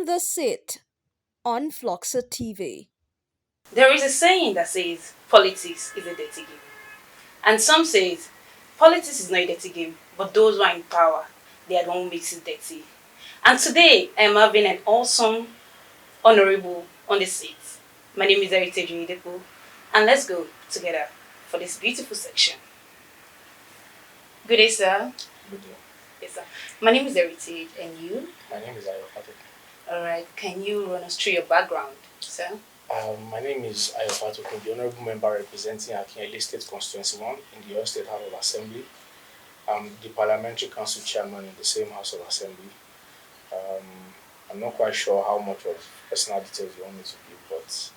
The Sit on Floxer TV. There is a saying that says politics is a dirty game. And some says politics is not a dirty game, but those who are in power, they are the one who makes it dirty. And today I am having an awesome honorable on the seat. My name is Heritage Oyedepo, and let's go together for this beautiful section. Good day, sir. Good day. Yes, sir. My name is Heritage, and you? My name is Ayo Fatokun. Alright, can you run us through your background, sir? My name is Ayo Fatokun, the Honorable Member representing Makinde State Constituency 1 in the Oyo State House of Assembly. I'm the Parliamentary Council Chairman in the same House of Assembly. Um, I'm not quite sure how much of personal details you want me to give, but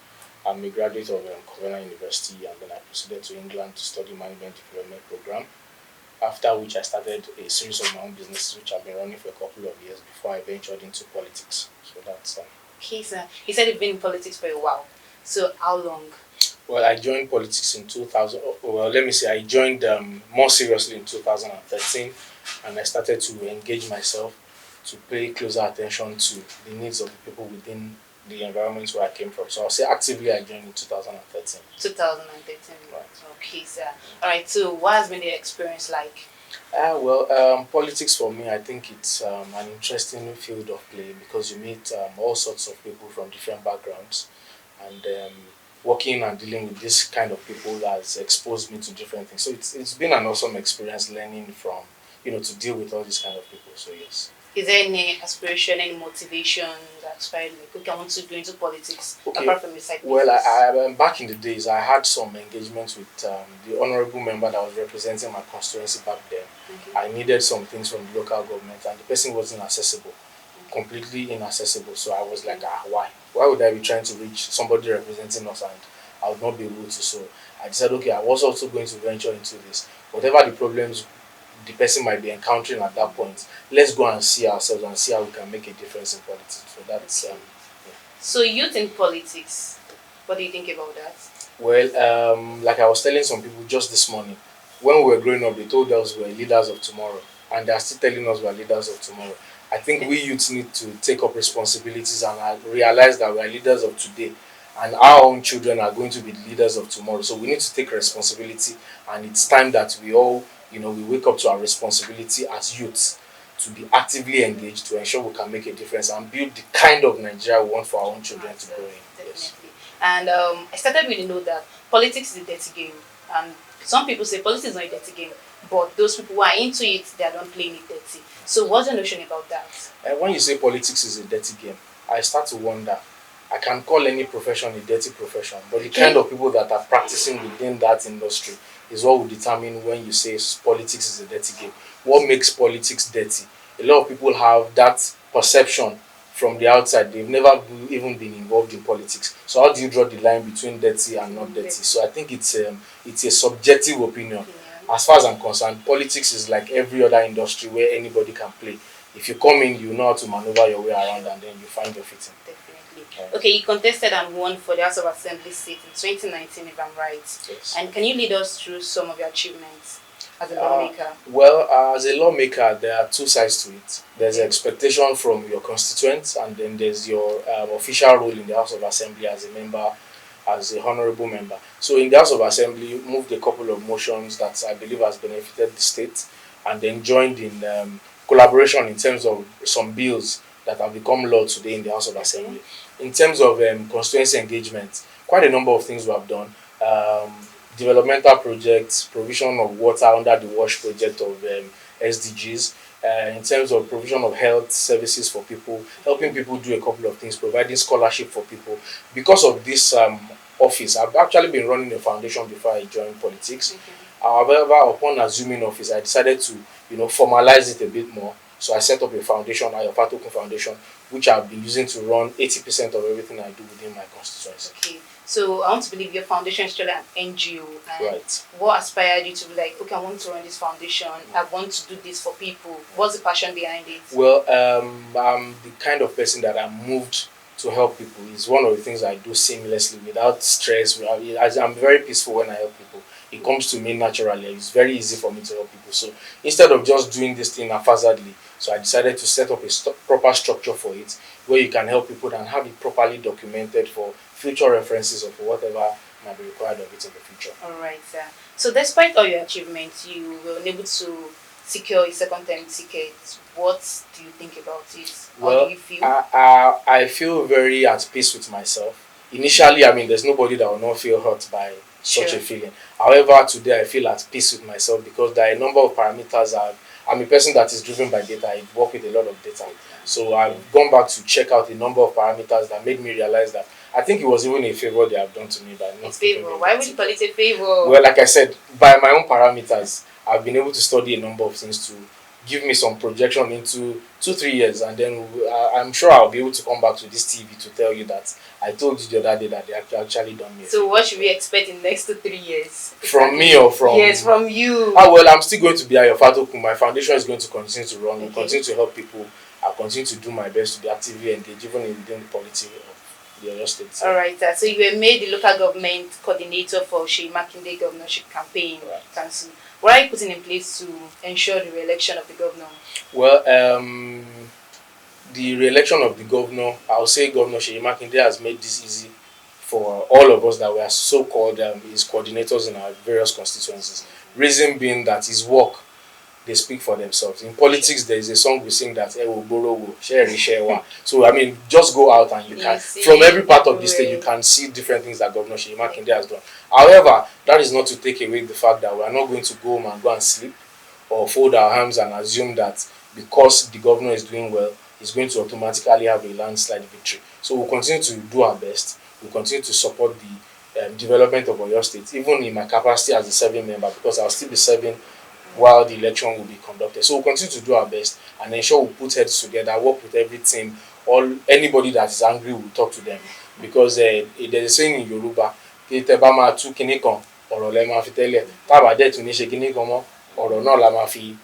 I'm a graduate of Covenant University, and then I proceeded to England to study Management Development Program. After which I started a series of my own businesses, which I've been running for a couple of years before I ventured into politics. So that's Okay, sir. You said you've been in politics for a while. So how long? Well, I joined politics in 2000. Well, let me say I joined more seriously in 2013, and I started to engage myself to pay closer attention to the needs of the people within the environment where I came from. So I'll say actively I joined in 2013. 2013. Right. Okay, sir. Alright, so what has been the experience like? Politics for me, I think it's an interesting field of play because you meet all sorts of people from different backgrounds, and working and dealing with this kind of people has exposed me to different things. So it's been an awesome experience learning from, to deal with all these kind of people. So yes. Is there any aspiration, any motivation that inspired me? Okay, I want to go into politics Okay. apart from the side Well, business? back in the days, I had some engagements with the honorable member that was representing my constituency back then. Okay. I needed some things from the local government, and the person wasn't accessible, completely inaccessible. So I was like, why? Why would I be trying to reach somebody representing us and I would not be able to? So I decided, okay, I was also going to venture into this. Whatever the problems the person might be encountering at that point, let's go and see ourselves and see how we can make a difference in politics. So that's So youth in politics, what do you think about that? well, like I was telling some people just this morning, when we were growing up, they told us we were leaders of tomorrow, and they are still telling us we are leaders of tomorrow. I think we youths need to take up responsibilities and realize that we are leaders of today, and our own children are going to be leaders of tomorrow. So we need to take responsibility, and it's time that we all, we wake up to our responsibility as youths to be actively engaged to ensure we can make a difference and build the kind of Nigeria we want for our own children to grow in. Yes. Definitely. And I started with the note that politics is a dirty game. And some people say politics is not a dirty game, but those people who are into it, they are not playing it dirty. So what's your notion about that? And when you say politics is a dirty game, I start to wonder. I can call any profession a dirty profession, but the kind of people that are practicing within that industry is what will determine when you say politics is a dirty game. What makes politics dirty? A lot of people have that perception from the outside. They've never even been involved in politics. So how do you draw the line between dirty and not dirty? So I think it's a subjective opinion. Yeah. As far as I'm concerned, politics is like every other industry where anybody can play. If you come in, you know how to maneuver your way around, and then you find your footing. Definitely. Right. Okay, you contested and won for the House of Assembly seat in 2019, if I'm right. Yes. And can you lead us through some of your achievements as a Uh, lawmaker? As a lawmaker, there are two sides to it. There's the expectation from your constituents, and then there's your official role in the House of Assembly as a member, as a honorable member. So in the House of Assembly, you moved a couple of motions that I believe has benefited the state, and then joined in collaboration in terms of some bills that have become law today in the House of Assembly. In terms of constituency engagement, quite a number of things we have done. Developmental projects, provision of water under the WASH project of SDGs, in terms of provision of health services for people, helping people do a couple of things, providing scholarship for people. Because of this office, I've actually been running a foundation before I joined politics. However, upon assuming office, I decided to, formalize it a bit more. So I set up a foundation, Ayo Fatokun Foundation, which I've been using to run 80% of everything I do within my constituency. Okay, so I want to believe your foundation is actually an NGO. And Right. what inspired you to be like, okay, I want to run this foundation, I want to do this for people? What's the passion behind it? Well, I'm the kind of person that I'm moved to help people. It's one of the things I do seamlessly without stress. I'm very peaceful when I help people. It comes to me naturally. It's very easy for me to help people. So instead of just doing this thing haphazardly, So I decided to set up a proper structure for it where you can help people and have it properly documented for future references or for whatever might be required of it in the future. All right, sir. So despite all your achievements, you were unable to secure a second term ticket. What do you think about it? How do Well, you feel? I feel very at peace with myself. Initially, I mean, there's nobody that will not feel hurt by such Sure. a feeling. However, today I feel at peace with myself because there are a number of parameters. I'm a person that is driven by data. I work with a lot of data. So I've gone back to check out a number of parameters that made me realize that I think it was even a favor they have done to me by A not giving favor. me Why the would you ticket. call it a favor? Well, like I said, by my own parameters, I've been able to study a number of things to give me some projection into 2 3 years, and then I'm sure I'll be able to come back to this TV to tell you that I told you the other day that they actually done me a So favor. what should we expect in the next 2 3 years? From me or from? Yes, from you. Ah, well, I'm still going to be Ayo Fatokun. My foundation is going to continue to run. We'll Okay. continue to help people. I'll continue to do my best to be actively engaged, even within the polity of the Oyo State. All right, so you were made the local government coordinator for Makinde governorship campaign Right. council. What are you putting in place to ensure the re-election of the governor? Well, the re-election of the governor, I'll say Governor Seyi Makinde has made this easy for all of us that were so-called his coordinators in our various constituencies. Reason being that his work, they speak for themselves. In politics, there is a song we sing that "Ewo Boro wo, share share wa." So I mean, just go out and you You can, see from every part of the state, everywhere. you can see different things that Governor Seyi Makinde has done. However, that is not to take away the fact that we are not going to go home and go and sleep or fold our arms and assume that because the governor is doing well, he's going to automatically have a landslide victory. So we'll continue to do our best. We'll continue to support the development of Oyo State, even in my capacity as a serving member, because I'll still be serving while the election will be conducted. So we'll continue to do our best and ensure we put heads together, work with every team, all anybody that is angry, we'll talk to them. Because there's a saying in Yoruba, "Kí tẹ́ bá máa tú kinní kan, ọ̀rọ̀ lẹ máa fi tẹ́lẹ̀. Tá bá dẹ̀ tún ní ṣe kinní kan mọ́, ọ̀rọ̀ náà la máa fi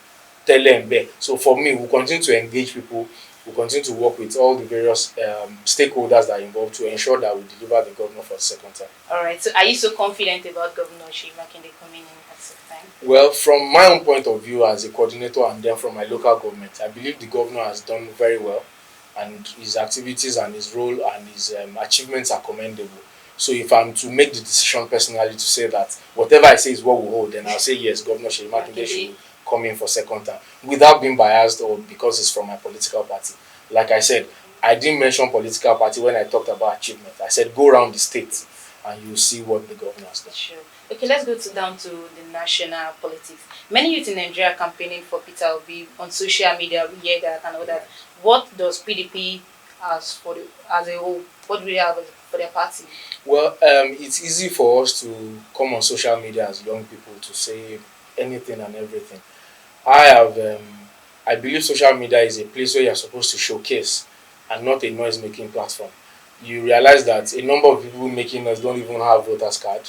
tẹ́lẹ̀ ń bẹ̀." So for me, we'll continue to engage people. We'll continue to work with all the various stakeholders that are involved to ensure that we deliver the governor for the second time. All right, so are you so confident about Governor Seyi Makinde coming in at the time? Well, from my own point of view as a coordinator and then from my local government, I believe the governor has done very well and his activities and his role and his achievements are commendable. So if I'm to make the decision personally to say that whatever I say is what will hold, then I'll say yes, Governor Seyi Makinde should come in for second time without being biased or because it's from my political party. Like I said, I didn't mention political party when I talked about achievement. I said go around the state and you'll see what the governor has done. Sure. Okay, let's go down to the national politics. Many youth in Nigeria are campaigning for Peter Obi on social media. We hear that and all that. What does PDP as a whole? What do we have for their party? Well, it's easy for us to come on social media as young people to say anything and everything. I believe social media is a place where you're supposed to showcase and not a noise-making platform. You realize that a number of people making noise don't even have voters card,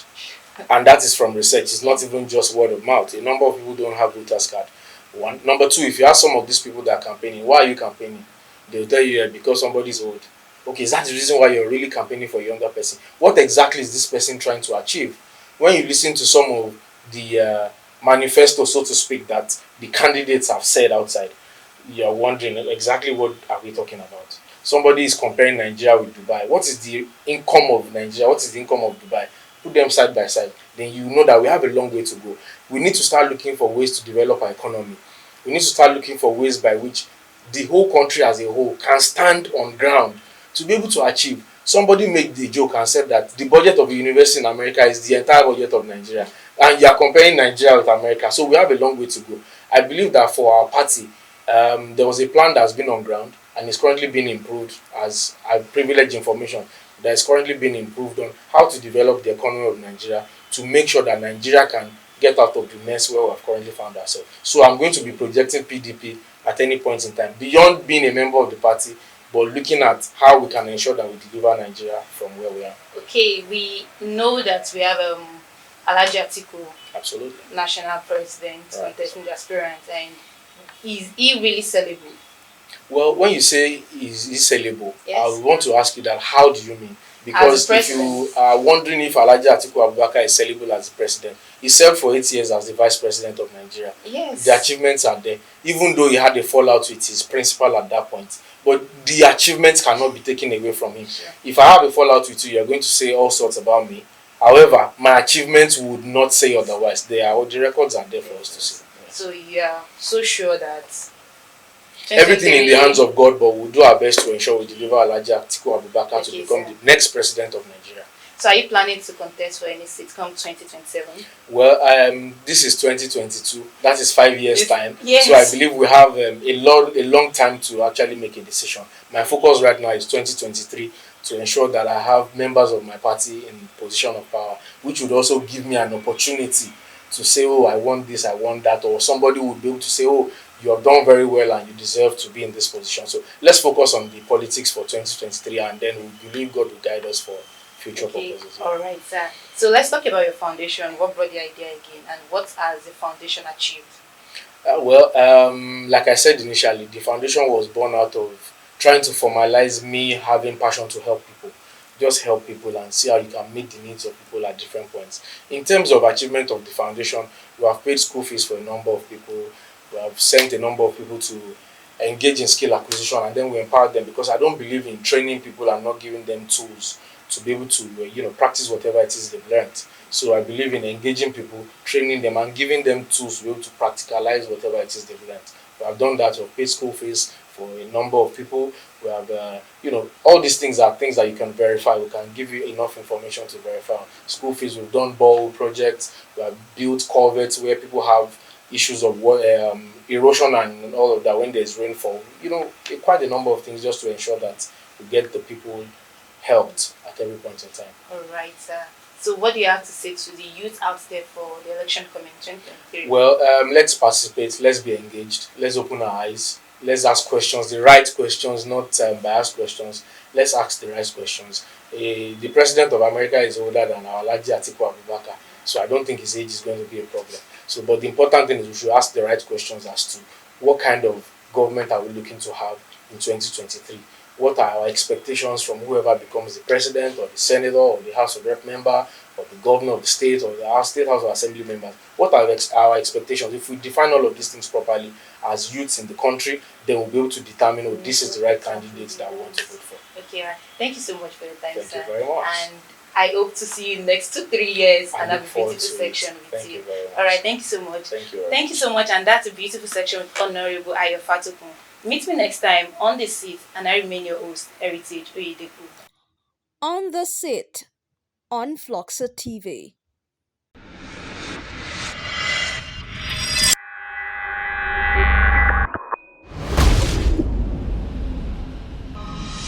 and that is from research. It's not even just word of mouth. A number of people don't have voters card. One, number two, if you ask some of these people that are campaigning, why are you campaigning? They'll tell you because somebody is old. Okay, is that the reason why you're really campaigning for a younger person? What exactly is this person trying to achieve? When you listen to some of the manifesto, so to speak, that the candidates have said outside, you're wondering exactly what are we talking about. Somebody is comparing Nigeria with Dubai. What is the income of Nigeria? What is the income of Dubai? Put them side by side. Then you know that we have a long way to go. We need to start looking for ways to develop our economy. We need to start looking for ways by which the whole country as a whole can stand on ground to be able to achieve. Somebody made the joke and said that the budget of a university in America is the entire budget of Nigeria. And you are comparing Nigeria with America. So we have a long way to go. I believe that for our party, there was a plan that has been on ground and is currently being improved as I privilege information that is currently being improved on how to develop the economy of Nigeria to make sure that Nigeria can get out of the mess where we have currently found ourselves. So I'm going to be projecting PDP at any point in time, beyond being a member of the party, but looking at how we can ensure that we deliver Nigeria from where we are. Okay, we know that we have Alhaji Atiku, Absolutely. national president, Right. contesting the aspirant, and is he really sellable? Well, when you say is sellable, Yes. I would want to ask you that how do you mean? as a Because if president. you are wondering if Alhaji Atiku Abubakar is sellable as the president, he served for 8 years as the vice president of Nigeria. The Yes. achievements are there, even though he had a fallout with his principal at that point. But the achievements cannot be taken away from him. Sure. If I have a fallout with you, you're going to say all sorts about me. However, my achievements would not say otherwise. The records are there for us to see. Yeah. So you are so sure that Everything in the hands 2023. of God, but we'll do our best to ensure we deliver Alhaji Atiku Abubakar to Okay, become sir. the next president of Nigeria. So are you planning to contest for any seat come 2027? Well, this is 2022. That is 5 years time. So I Yes. believe we have a long time to actually make a decision. My focus right now is 2023 to ensure that I have members of my party in position of power, which would also give me an opportunity to say, oh, I want this, I want that, or somebody would be able to say, oh, you have done very well and you deserve to be in this position. So let's focus on the politics for 2023, and then we believe God will guide us for future Okay. purposes. Yeah. All right, sir. So let's talk about your foundation. What brought the idea again, and what has the foundation achieved? Like I said initially, the foundation was born out of trying to formalize me having passion to help people. Just help people and see how you can meet the needs of people at different points. In terms of achievement of the foundation, we have paid school fees for a number of people. We have sent a number of people to engage in skill acquisition, and then we empower them, because I don't believe in training people and not giving them tools to be able to practice whatever it is they've learned. So I believe in engaging people, training them, and giving them tools to be able to practicalize whatever it is they've learned. We have done that. We've paid school fees for a number of people. We have, all these things are things that you can verify. We can give you enough information to verify. School fees, we've done borehole projects. We have built culverts where people have issues of erosion and all of that when there's rainfall. Quite a number of things just to ensure that we get the people helped at every point in time. All right, sir. So what do you have to say to the youth out there for the election coming 2023? Well, let's participate. Let's be engaged. Let's open our eyes. Let's ask questions, the right questions, not biased questions. Let's ask the right questions. The president of America is older than our Alhaji Atiku Abubakar, so I don't think his age is going to be a problem. So, but the important thing is we should ask the right questions as to what kind of government are we looking to have in 2023. What are our expectations from whoever becomes the president or the senator or the House of Rep member or the governor of the state or our state House of Assembly members? What are our expectations? If we define all of these things properly as youths in the country, then we'll be able to determine, oh, this is the right candidate that we want to vote for. Okay, right. Thank you so much for your time, Thank sir. you very much. And I hope to see you next 2 3 years I and look have a forward beautiful to it. section with Thank you. you very much. All right, thank you so much. Thank you very Thank you much. so much, and that's a beautiful section with Honorable Ayo Fatokun. Meet me next time on the seat, and I remain your host, Heritage Oyedepo. On the Sit on Floxer TV.